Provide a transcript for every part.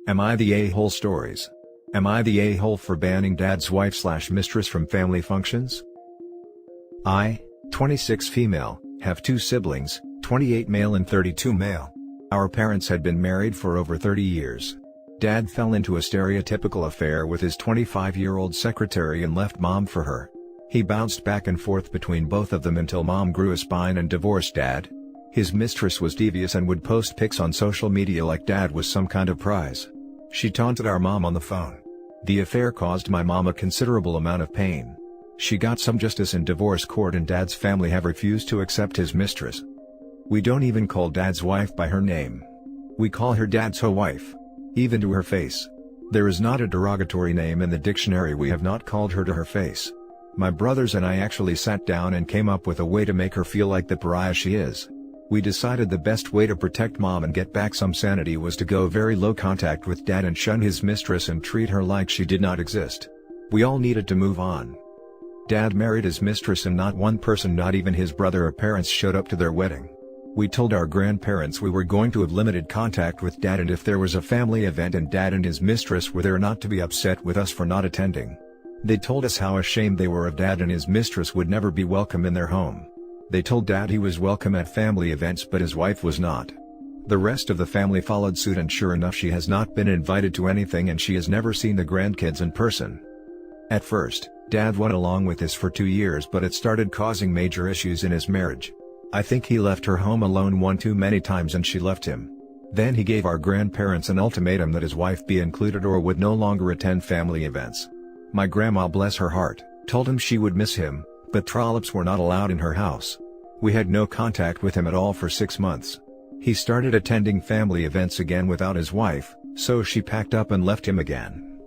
Am I the a-hole stories? Am I the a-hole for banning dad's wife/mistress from family functions? I, 26 female, have 2 siblings, 28 male and 32 male. Our parents had been married for over 30 years. Dad fell into a stereotypical affair with his 25-year-old secretary and left mom for her. He bounced back and forth between both of them until mom grew a spine and divorced dad. His mistress was devious and would post pics on social media like dad was some kind of prize. She taunted our mom on the phone. The affair caused my mom a considerable amount of pain. She got some justice in divorce court and dad's family have refused to accept his mistress. We don't even call dad's wife by her name. We call her dad's ho-wife. Even to her face. There is not a derogatory name in the dictionary we have not called her to her face. My brothers and I actually sat down and came up with a way to make her feel like the pariah she is. We decided the best way to protect mom and get back some sanity was to go very low contact with dad and shun his mistress and treat her like she did not exist. We all needed to move on. Dad married his mistress and not one person, not even his brother or parents, showed up to their wedding. We told our grandparents we were going to have limited contact with dad, and if there was a family event and dad and his mistress were there, not to be upset with us for not attending. They told us how ashamed they were of dad and his mistress would never be welcome in their home. They told dad he was welcome at family events but his wife was not. The rest of the family followed suit, and sure enough she has not been invited to anything and she has never seen the grandkids in person. At first, dad went along with this for 2 years, but it started causing major issues in his marriage. I think he left her home alone one too many times and she left him. Then he gave our grandparents an ultimatum that his wife be included or would no longer attend family events. My grandma, bless her heart, told him she would miss him, but trollops were not allowed in her house. We had no contact with him at all for 6 months. He started attending family events again without his wife, so she packed up and left him again.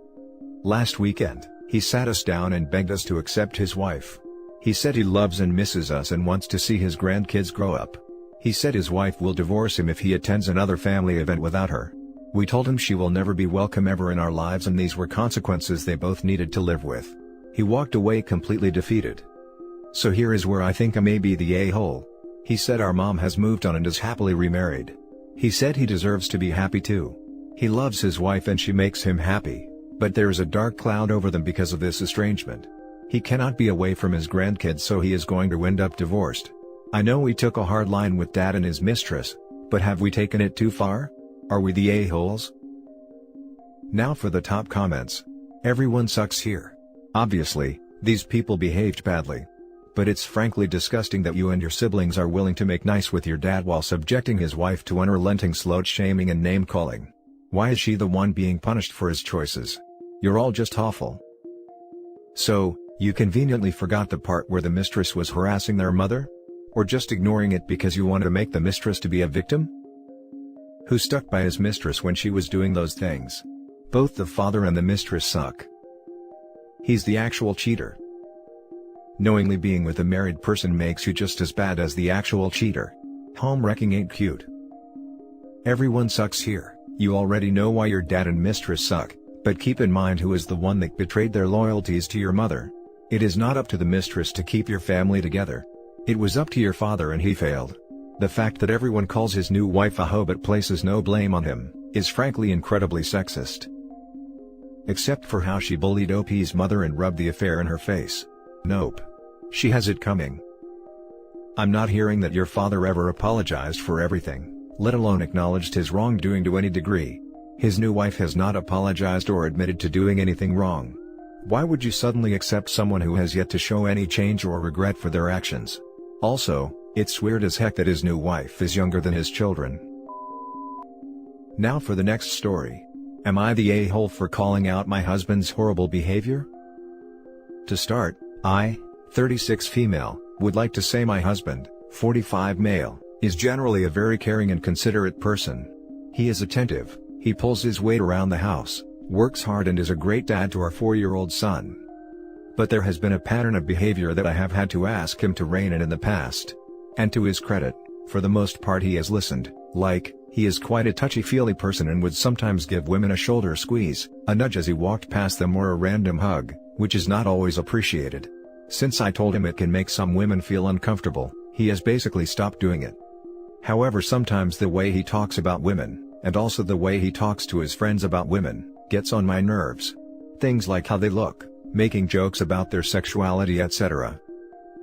Last weekend, he sat us down and begged us to accept his wife. He said he loves and misses us and wants to see his grandkids grow up. He said his wife will divorce him if he attends another family event without her. We told him she will never be welcome ever in our lives and these were consequences they both needed to live with. He walked away completely defeated. So here is where I think I may be the a-hole. He said our mom has moved on and is happily remarried. He said he deserves to be happy too. He loves his wife and she makes him happy, but there is a dark cloud over them because of this estrangement. He cannot be away from his grandkids, so he is going to end up divorced. I know we took a hard line with dad and his mistress, but have we taken it too far? Are we the a-holes? Now for the top comments. Everyone sucks here. Obviously, these people behaved badly. But it's frankly disgusting that you and your siblings are willing to make nice with your dad while subjecting his wife to unrelenting slut-shaming and name-calling. Why is she the one being punished for his choices? You're all just awful. So, you conveniently forgot the part where the mistress was harassing their mother? Or just ignoring it because you wanted to make the mistress to be a victim? Who stuck by his mistress when she was doing those things? Both the father and the mistress suck. He's the actual cheater. Knowingly being with a married person makes you just as bad as the actual cheater. Home wrecking ain't cute. Everyone sucks here. You already know why your dad and mistress suck, but keep in mind who is the one that betrayed their loyalties to your mother. It is not up to the mistress to keep your family together. It was up to your father and he failed. The fact that everyone calls his new wife a hoe but places no blame on him, is frankly incredibly sexist. Except for how she bullied OP's mother and rubbed the affair in her face. Nope. She has it coming. I'm not hearing that your father ever apologized for everything, let alone acknowledged his wrongdoing to any degree. His new wife has not apologized or admitted to doing anything wrong. Why would you suddenly accept someone who has yet to show any change or regret for their actions? Also, it's weird as heck that his new wife is younger than his children. Now for the next story. Am I the a-hole for calling out my husband's horrible behavior? To start, I, 36 female, would like to say my husband, 45 male, is generally a very caring and considerate person. He is attentive, he pulls his weight around the house, works hard and is a great dad to our 4-year-old son. But there has been a pattern of behavior that I have had to ask him to rein in the past. And to his credit, for the most part he has listened, like, he is quite a touchy-feely person and would sometimes give women a shoulder squeeze, a nudge as he walked past them or a random hug, which is not always appreciated. Since I told him it can make some women feel uncomfortable, he has basically stopped doing it. However, sometimes the way he talks about women, and also the way he talks to his friends about women, gets on my nerves. Things like how they look, making jokes about their sexuality, etc.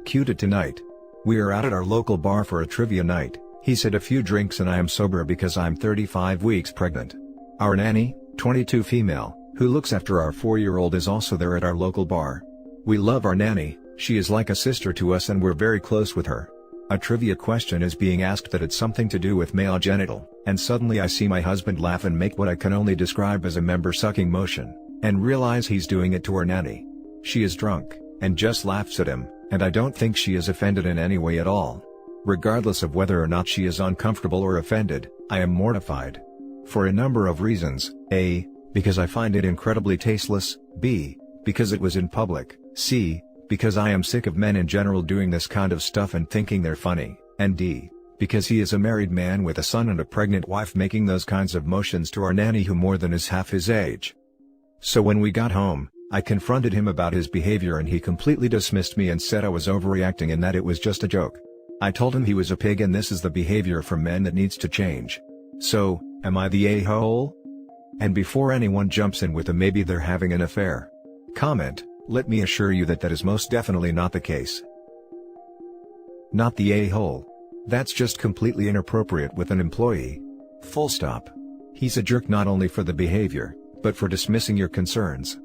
Cue to tonight. We are out at our local bar for a trivia night. He's had a few drinks and I am sober because I'm 35 weeks pregnant. Our nanny, 22 female, who looks after our 4-year-old is also there at our local bar. We love our nanny, she is like a sister to us and we're very close with her. A trivia question is being asked that it's something to do with male genital, and suddenly I see my husband laugh and make what I can only describe as a member-sucking motion, and realize he's doing it to our nanny. She is drunk, and just laughs at him, and I don't think she is offended in any way at all. Regardless of whether or not she is uncomfortable or offended, I am mortified. For a number of reasons: A, because I find it incredibly tasteless, B, because it was in public, C, because I am sick of men in general doing this kind of stuff and thinking they're funny, and D, because he is a married man with a son and a pregnant wife making those kinds of motions to our nanny who more than is half his age. So when we got home, I confronted him about his behavior and he completely dismissed me and said I was overreacting and that it was just a joke. I told him he was a pig and this is the behavior from men that needs to change. So, am I the a-hole? And before anyone jumps in with a maybe they're having an affair comment, let me assure you that that is most definitely not the case. Not the a-hole. That's just completely inappropriate with an employee. Full stop. He's a jerk not only for the behavior, but for dismissing your concerns.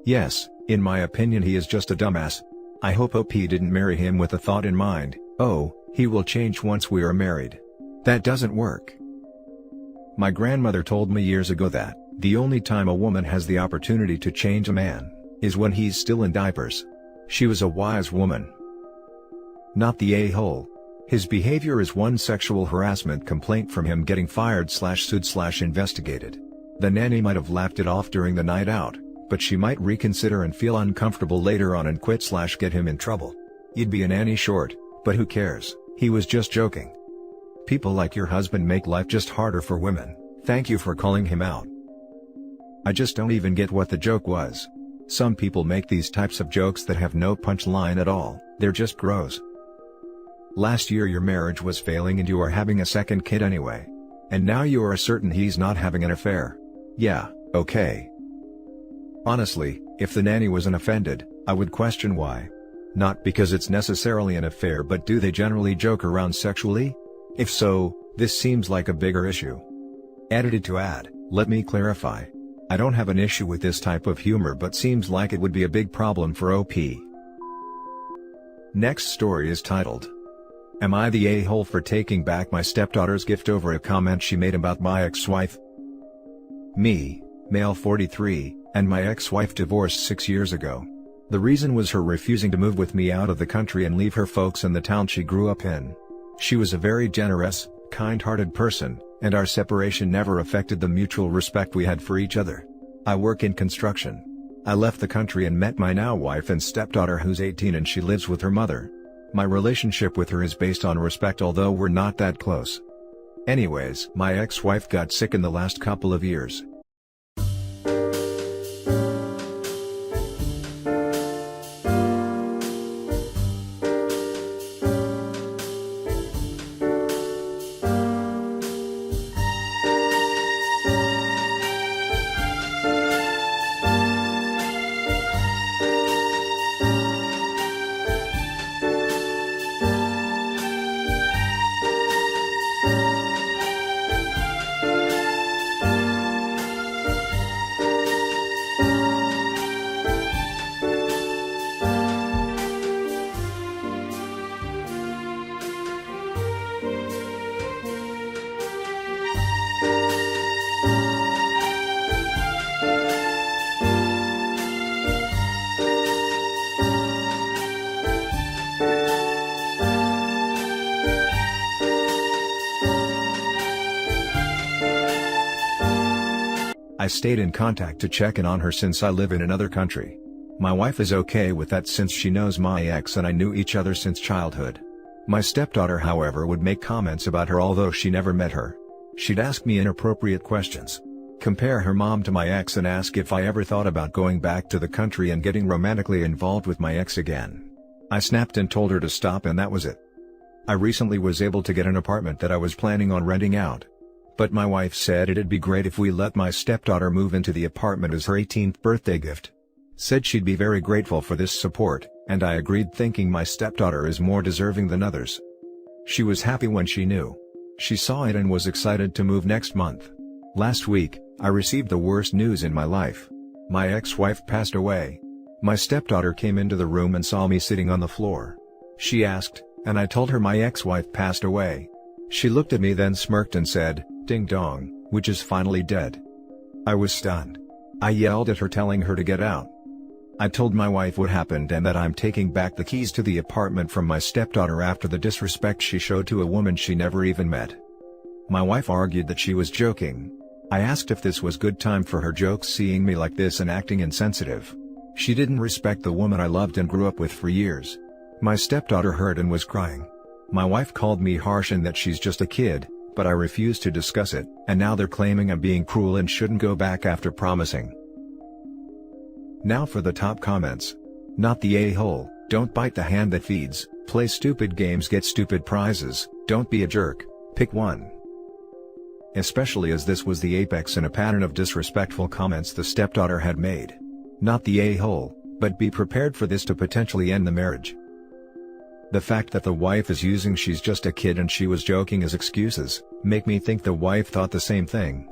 Yes, in my opinion he is just a dumbass. I hope OP didn't marry him with a thought in mind, oh, he will change once we are married. That doesn't work. My grandmother told me years ago that, the only time a woman has the opportunity to change a man, is when he's still in diapers. She was a wise woman. Not the a-hole. His behavior is one sexual harassment complaint from him getting fired/sued/investigated. The nanny might have laughed it off during the night out, but she might reconsider and feel uncomfortable later on and quit/get him in trouble. You'd be a nanny short, but who cares, he was just joking. People like your husband make life just harder for women. Thank you for calling him out. I just don't even get what the joke was. Some people make these types of jokes that have no punchline at all, they're just gross. Last year your marriage was failing and you are having a second kid anyway. And now you are certain he's not having an affair. Yeah, okay. Honestly, if the nanny wasn't offended, I would question why. Not because it's necessarily an affair, but do they generally joke around sexually? If so, this seems like a bigger issue. Edited to add, let me clarify. I don't have an issue with this type of humor, but seems like it would be a big problem for OP. Next story is titled, Am I the a-hole for taking back my stepdaughter's gift over a comment she made about my ex-wife? Me, male 43, and my ex-wife divorced 6 years ago. The reason was her refusing to move with me out of the country and leave her folks in the town she grew up in. She was a very generous, kind-hearted person, and our separation never affected the mutual respect we had for each other. I work in construction. I left the country and met my now wife and stepdaughter who's 18 and she lives with her mother. My relationship with her is based on respect, although we're not that close. Anyways, my ex-wife got sick in the last couple of years. I stayed in contact to check in on her since I live in another country. My wife is okay with that since she knows my ex and I knew each other since childhood. My stepdaughter, however, would make comments about her although she never met her. She'd ask me inappropriate questions. Compare her mom to my ex and ask if I ever thought about going back to the country and getting romantically involved with my ex again. I snapped and told her to stop and that was it. I recently was able to get an apartment that I was planning on renting out. But my wife said it'd be great if we let my stepdaughter move into the apartment as her 18th birthday gift. Said she'd be very grateful for this support, and I agreed, thinking my stepdaughter is more deserving than others. She was happy when she knew. She saw it and was excited to move next month. Last week, I received the worst news in my life. My ex-wife passed away. My stepdaughter came into the room and saw me sitting on the floor. She asked, and I told her my ex-wife passed away. She looked at me, then smirked and said, "Ding dong, which is finally dead." I was stunned. I yelled at her, telling her to get out. I told my wife what happened and that I'm taking back the keys to the apartment from my stepdaughter after the disrespect she showed to a woman she never even met. My wife argued that she was joking. I asked if this was good time for her jokes, seeing me like this and acting insensitive. She didn't respect the woman I loved and grew up with for years. My stepdaughter heard and was crying. My wife called me harsh and that she's just a kid, but I refused to discuss it, and now they're claiming I'm being cruel and shouldn't go back after promising. Now for the top comments. Not the a-hole, don't bite the hand that feeds, play stupid games, get stupid prizes, don't be a jerk, pick one. Especially as this was the apex in a pattern of disrespectful comments the stepdaughter had made. Not the a-hole, but be prepared for this to potentially end the marriage. The fact that the wife is using "she's just a kid and she was joking" as excuses, make me think the wife thought the same thing.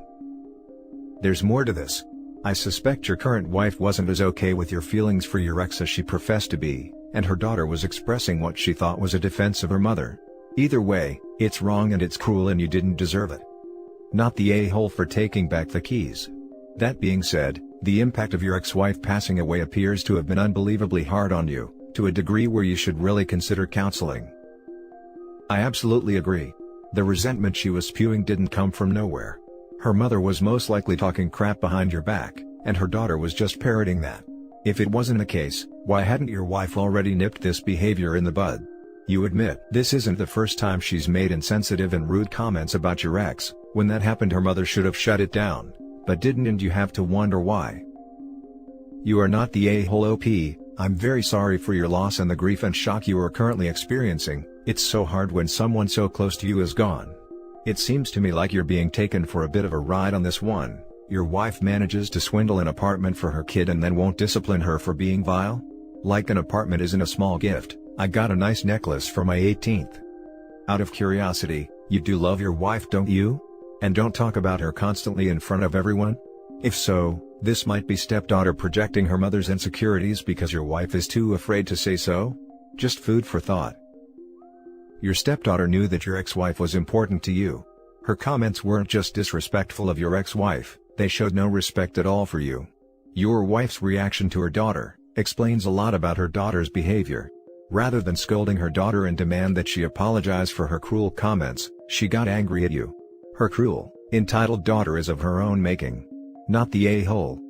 There's more to this. I suspect your current wife wasn't as okay with your feelings for your ex as she professed to be, and her daughter was expressing what she thought was a defense of her mother. Either way, it's wrong and it's cruel and you didn't deserve it. Not the a-hole for taking back the keys. That being said, the impact of your ex-wife passing away appears to have been unbelievably hard on you, to a degree where you should really consider counseling. I absolutely agree. The resentment she was spewing didn't come from nowhere. Her mother was most likely talking crap behind your back, and her daughter was just parroting that. If it wasn't the case, why hadn't your wife already nipped this behavior in the bud? You admit this isn't the first time she's made insensitive and rude comments about your ex. When that happened, her mother should have shut it down, but didn't, and you have to wonder why. You are not the a-hole OP. I'm very sorry for your loss and the grief and shock you are currently experiencing. It's so hard when someone so close to you is gone. It seems to me like you're being taken for a bit of a ride on this one. Your wife manages to swindle an apartment for her kid and then won't discipline her for being vile? Like an apartment isn't a small gift. I got a nice necklace for my 18th. Out of curiosity, you do love your wife, don't you? And don't talk about her constantly in front of everyone? If so, this might be stepdaughter projecting her mother's insecurities because your wife is too afraid to say so? Just food for thought. Your stepdaughter knew that your ex-wife was important to you. Her comments weren't just disrespectful of your ex-wife, they showed no respect at all for you. Your wife's reaction to her daughter explains a lot about her daughter's behavior. Rather than scolding her daughter and demand that she apologize for her cruel comments, she got angry at you. Her cruel, entitled daughter is of her own making. Not the a-hole.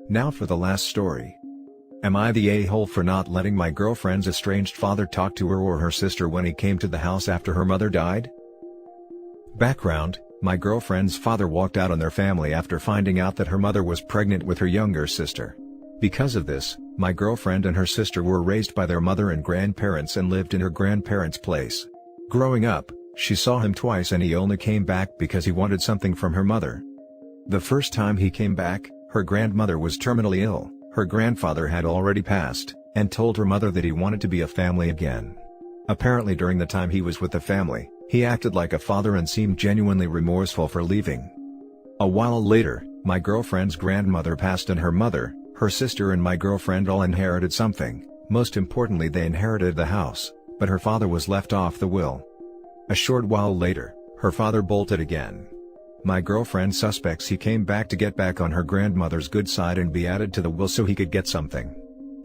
Now for the last story. Am I the a-hole for not letting my girlfriend's estranged father talk to her or her sister when he came to the house after her mother died? Background: my girlfriend's father walked out on their family after finding out that her mother was pregnant with her younger sister. Because of this, my girlfriend and her sister were raised by their mother and grandparents and lived in her grandparents' place. Growing up, she saw him twice and he only came back because he wanted something from her mother. The first time he came back, her grandmother was terminally ill. Her grandfather had already passed, and told her mother that he wanted to be a family again. Apparently during the time he was with the family, he acted like a father and seemed genuinely remorseful for leaving. A while later, my girlfriend's grandmother passed and her mother, her sister and my girlfriend all inherited something. Most importantly, they inherited the house, but her father was left off the will. A short while later, her father bolted again. My girlfriend suspects he came back to get back on her grandmother's good side and be added to the will so he could get something.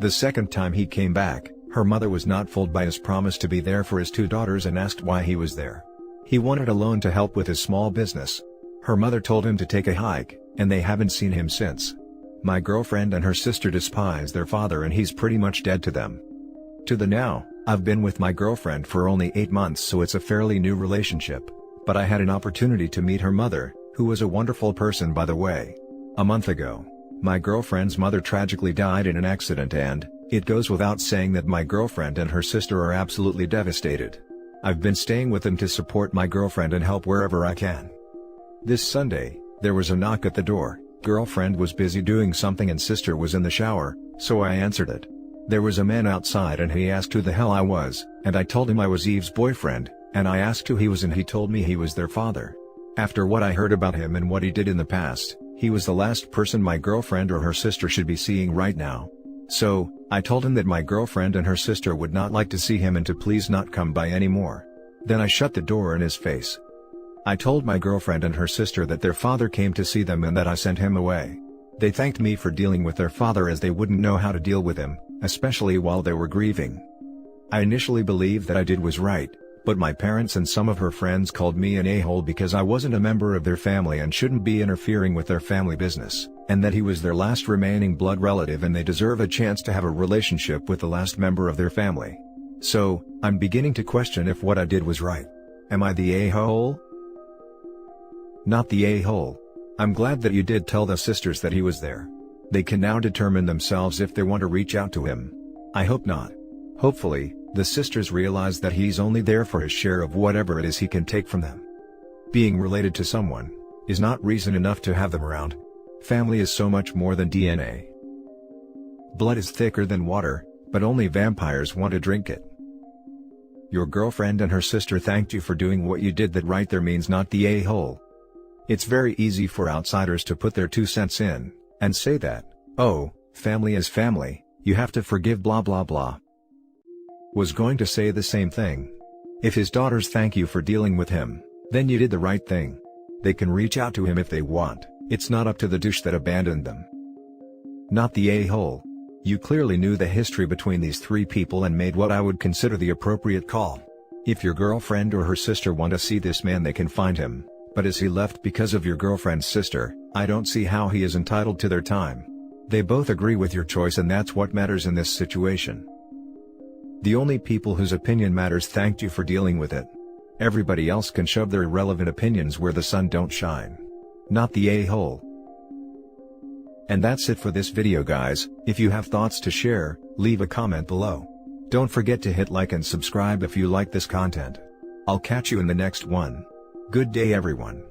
The second time he came back, her mother was not fooled by his promise to be there for his two daughters and asked why he was there. He wanted a loan to help with his small business. Her mother told him to take a hike, and they haven't seen him since. My girlfriend and her sister despise their father and he's pretty much dead to them. To the now, I've been with my girlfriend for only 8 months, so it's a fairly new relationship. But I had an opportunity to meet her mother, who was a wonderful person by the way. A month ago, my girlfriend's mother tragically died in an accident and, it goes without saying that my girlfriend and her sister are absolutely devastated. I've been staying with him to support my girlfriend and help wherever I can. This Sunday, there was a knock at the door. Girlfriend was busy doing something and sister was in the shower, so I answered it. There was a man outside and he asked who the hell I was, and I told him I was Eve's boyfriend, and I asked who he was and he told me he was their father. After what I heard about him and what he did in the past, he was the last person my girlfriend or her sister should be seeing right now. So, I told him that my girlfriend and her sister would not like to see him and to please not come by anymore. Then I shut the door in his face. I told my girlfriend and her sister that their father came to see them and that I sent him away. They thanked me for dealing with their father as they wouldn't know how to deal with him, especially while they were grieving. I initially believed that I did was right, but my parents and some of her friends called me an a-hole because I wasn't a member of their family and shouldn't be interfering with their family business, and that he was their last remaining blood relative and they deserve a chance to have a relationship with the last member of their family. So, I'm beginning to question if what I did was right. Am I the a-hole? Not the a-hole. I'm glad that you did tell the sisters that he was there. They can now determine themselves if they want to reach out to him. I hope not. Hopefully, the sisters realize that he's only there for his share of whatever it is he can take from them. Being related to someone is not reason enough to have them around. Family is so much more than DNA. Blood is thicker than water, but only vampires want to drink it. Your girlfriend and her sister thanked you for doing what you did. That right there means not the a-hole. It's very easy for outsiders to put their 2 cents in, and say that, oh, family is family, you have to forgive blah blah blah. Was going to say the same thing. If his daughters thank you for dealing with him, then you did the right thing. They can reach out to him if they want, it's not up to the douche that abandoned them. Not the a-hole. You clearly knew the history between these 3 people and made what I would consider the appropriate call. If your girlfriend or her sister want to see this man, they can find him. But as he left because of your girlfriend's sister, I don't see how he is entitled to their time. They both agree with your choice and that's what matters in this situation. The only people whose opinion matters thanked you for dealing with it. Everybody else can shove their irrelevant opinions where the sun don't shine. Not the a-hole. And that's it for this video, guys. If you have thoughts to share, leave a comment below. Don't forget to hit like and subscribe if you like this content. I'll catch you in the next one. Good day everyone.